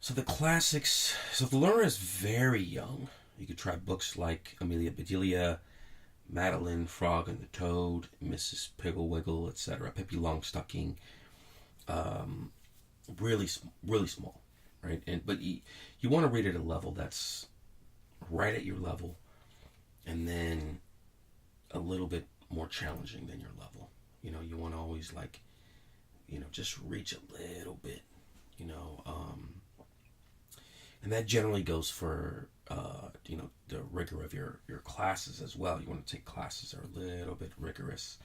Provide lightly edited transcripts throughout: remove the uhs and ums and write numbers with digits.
So the classics. So if the learner is very young, you could try books like Amelia Bedelia, Madeline, Frog and the Toad, Mrs. Pigglewiggle, etc. Pippi Longstocking. Um, really, really small, right? But you want to read at a level that's right at your level, and then a little bit more challenging than your level. You want to always just reach a little bit. You know, and that generally goes for the rigor of your classes as well. You want to take classes that are a little bit rigorous.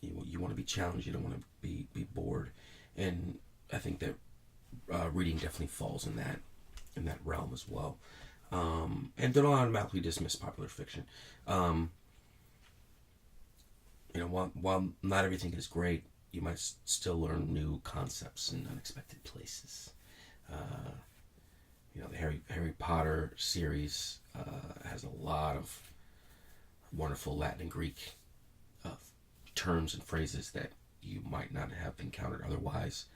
You want to be challenged. You don't want to be bored, and I think that reading definitely falls in that realm as well. And don't automatically dismiss popular fiction. While not everything is great, you might still learn new concepts in unexpected places. Uh, the Harry Potter series has a lot of wonderful Latin and Greek uh, terms and phrases that you might not have encountered otherwise.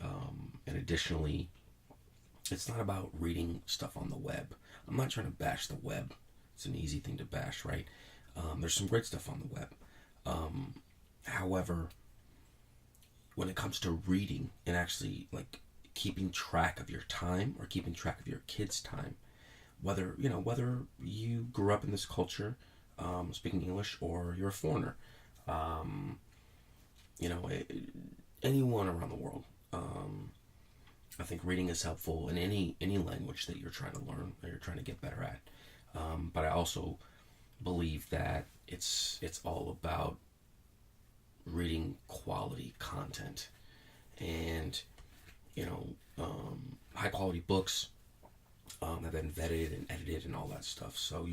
And additionally, it's not about reading stuff on the web. I'm not trying to bash the web. It's an easy thing to bash, right? There's some great stuff on the web. However, when it comes to reading and actually keeping track of your time or keeping track of your kids' time, whether you grew up in this culture, speaking English, or you're a foreigner, you know, anyone around the world. I think reading is helpful in any language that you're trying to learn, that you're trying to get better at. But I also believe that it's all about reading quality content, and high quality books have been vetted and edited and all that stuff. So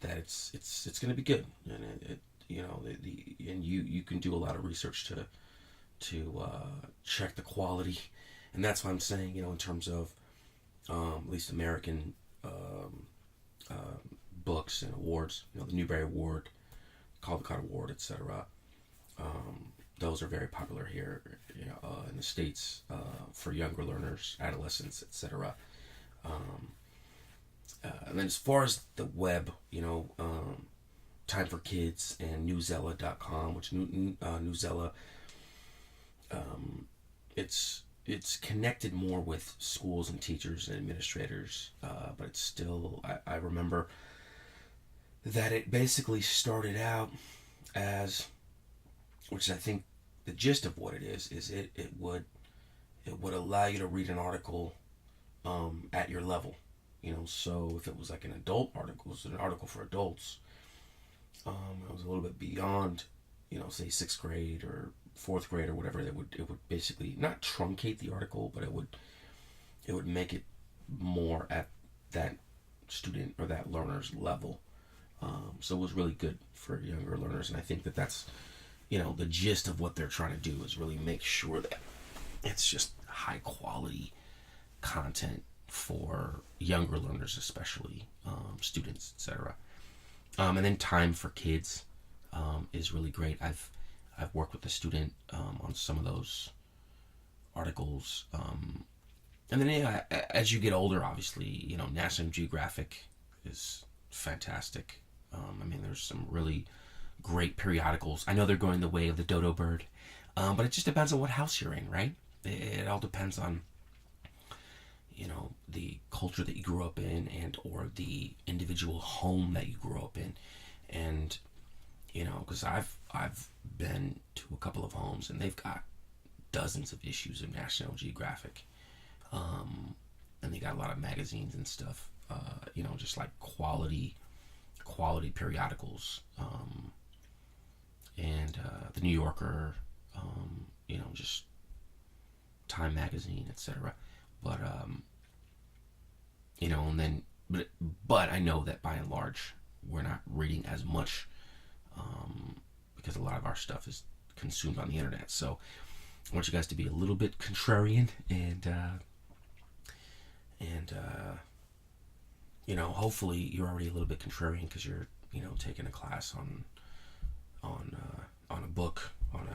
that it's going to be good, and and you can do a lot of research to check the quality, and that's what I'm saying. In terms of at least American books and awards, the Newbery Award, Caldecott Award, etc. Those are very popular here, in the States, for younger learners, adolescents, etc. And then as far as the web, Time for Kids and Newsella.com, which Newsella, it's connected more with schools and teachers and administrators, but it's still, I remember that it basically started out as, which I think the gist of what it is it would allow you to read an article at your level. So if it was like an adult article, it was an article for adults, it was a little bit beyond, say 6th grade or 4th grade or whatever. It would basically not truncate the article, but it would make it more at that student or that learner's level. So it was really good for younger learners, and I think that's the gist of what they're trying to do is really make sure that it's just high quality content for younger learners, especially students, etc. And then Time for Kids is really great. I've worked with a student on some of those articles, and then as you get older, obviously, National Geographic is fantastic. There's some really great periodicals. I know they're going the way of the dodo bird, but it just depends on what house you're in, right? It all depends on the culture that you grew up in, and or the individual home that you grew up in. And because I've been to a couple of homes and they've got dozens of issues of National Geographic, and they got a lot of magazines and stuff, just like quality periodicals, and the New Yorker, just Time magazine, etc. But and then but I know that by and large we're not reading as much, because a lot of our stuff is consumed on the internet. So I want you guys to be a little bit contrarian, and hopefully you're already a little bit contrarian because you're taking a class on a book, on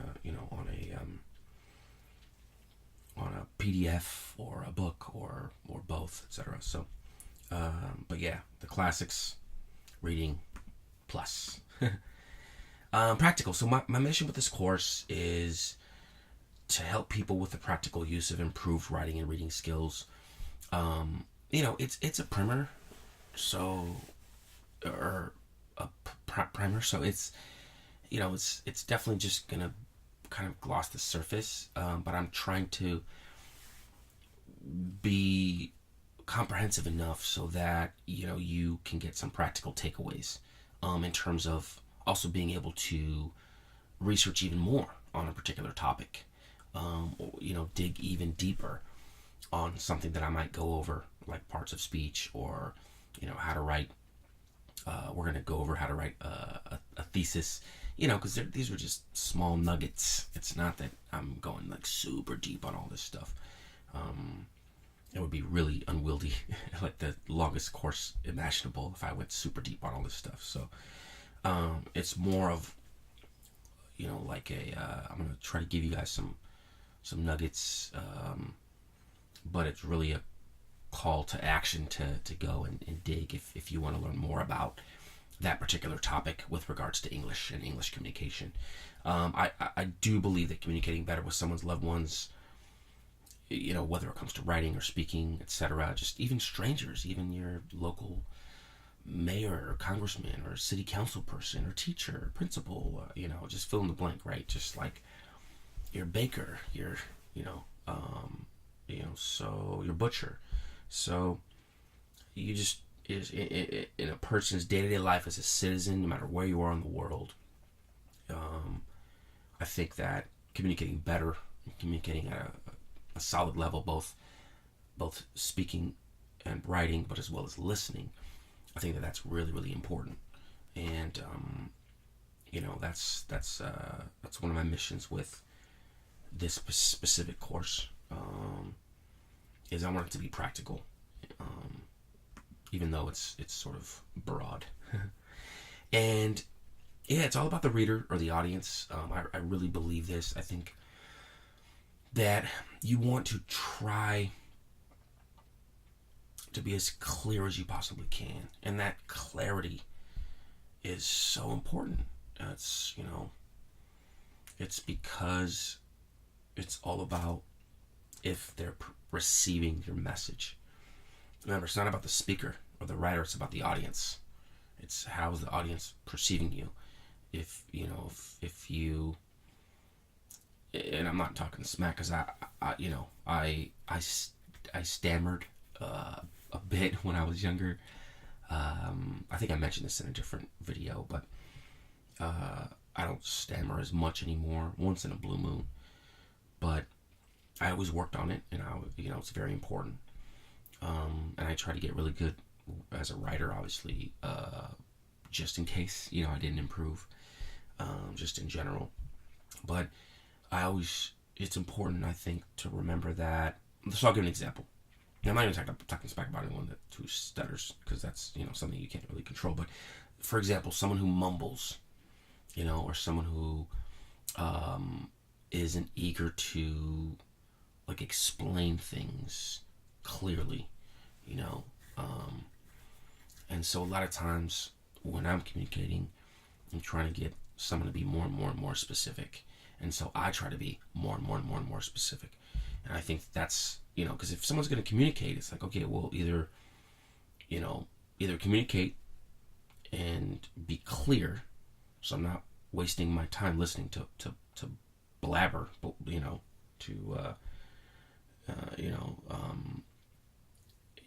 a PDF or a book or both, etc. So, but yeah, the classics, reading plus. Practical. So my mission with this course is to help people with the practical use of improved writing and reading skills. It's a primer, so or a primer, so it's definitely just gonna kind of gloss the surface, but I'm trying to be comprehensive enough so that you can get some practical takeaways, in terms of also being able to research even more on a particular topic, or, dig even deeper on something that I might go over, like parts of speech, or how to write. We're going to go over how to write a thesis, because these are just small nuggets. It's not that I'm going like super deep on all this stuff. It would be really unwieldy, like the longest course imaginable, if I went super deep on all this stuff. So it's more of, like I'm going to try to give you guys some nuggets, but it's really a call to action to go and dig if you want to learn more about that particular topic with regards to English and English communication. I do believe that communicating better with someone's loved ones, whether it comes to writing or speaking, etc., just even strangers, even your local mayor or congressman or city council person or teacher or principal, just fill in the blank, right? Just like your baker, your, so your butcher. So you just is in a person's day-to-day life as a citizen, no matter where you are in the world. I think that communicating better, communicating at a solid level, both speaking and writing, but as well as listening, I think that's really, really important. And that's one of my missions with this specific course, is I want it to be practical, even though it's sort of broad. And yeah, it's all about the reader or the audience. I really believe this. I think that you want to try to be as clear as you possibly can, and that clarity is so important. It's because it's all about if they're receiving your message. Remember, it's not about the speaker or the writer, it's about the audience. It's how is the audience perceiving you. If you, and I'm not talking smack, because I stammered a bit when I was younger. I think I mentioned this in a different video, but I don't stammer as much anymore. Once in a blue moon, but I always worked on it, and it's very important. And I try to get really good as a writer, obviously, just in case I didn't improve, just in general. But it's important, I think, to remember that. So I'll give an example. Now, I'm not even talking smack about anyone who stutters, because that's something you can't really control. But for example, someone who mumbles, or someone who isn't eager to like explain things clearly, and so a lot of times when I'm communicating, I'm trying to get someone to be more and more and more specific, and so I try to be more and more and more and more specific. And I think that's because if someone's going to communicate, it's like, okay, well, either communicate and be clear, so I'm not wasting my time listening to blabber,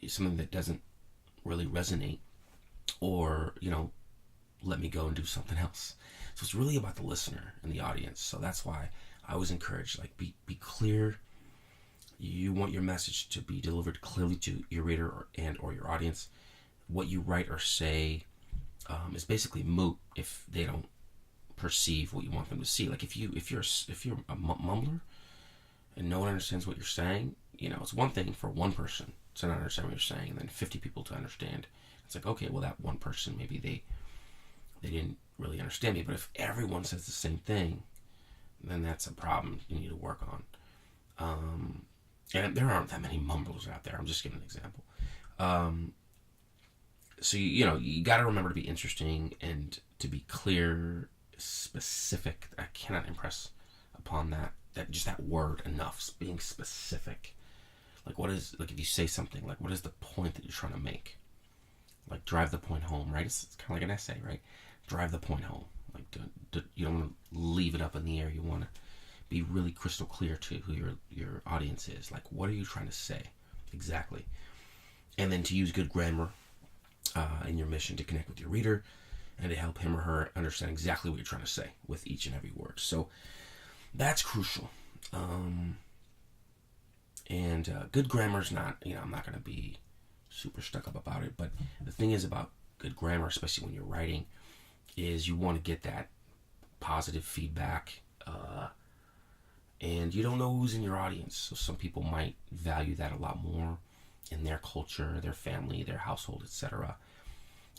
something that doesn't really resonate, or let me go and do something else. So it's really about the listener and the audience. So that's why I always encourage, like, be clear. You want your message to be delivered clearly to your reader or your audience. What you write or say is basically moot if they don't perceive what you want them to see. Like if you're a mumbler and no one understands what you're saying, it's one thing for one person to not understand what you're saying, and then 50 people to understand. It's like, okay, well, that one person, maybe they didn't really understand me. But if everyone says the same thing, then that's a problem you need to work on. And there aren't that many mumblers out there. I'm just giving an example. Um, so you got to remember to be interesting and to be clear, specific. I cannot impress upon that just that word enough. Being specific. Like what is like if you say something like what is the point that you're trying to make? Like drive the point home, right? It's kind of like an essay, right? Drive the point home. Like you don't want to leave it up in the air. You want to be really crystal clear to who your audience is. Like what are you trying to say exactly? And then to use good grammar in your mission to connect with your reader and to help him or her understand exactly what you're trying to say with each and every word. So that's crucial. And good grammar is not, I'm not going to be super stuck up about it, but the thing is about good grammar, especially when you're writing, is you want to get that positive feedback, and you don't know who's in your audience. So some people might value that a lot more in their culture, their family, their household, etc.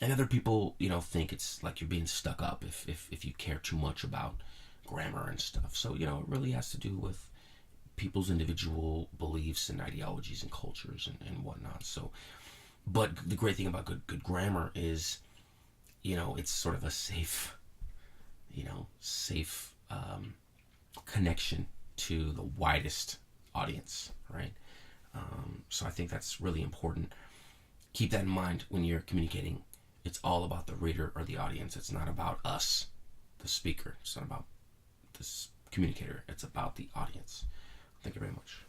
And other people, think it's like you're being stuck up if you care too much about grammar and stuff. So, it really has to do with people's individual beliefs and ideologies and cultures and whatnot. So, but the great thing about good grammar is, it's sort of a safe, safe connection to the widest audience, right? So I think that's really important. Keep that in mind when you're communicating. It's all about the reader or the audience. It's not about us, the speaker. It's not about this communicator. It's about the audience. Thank you very much.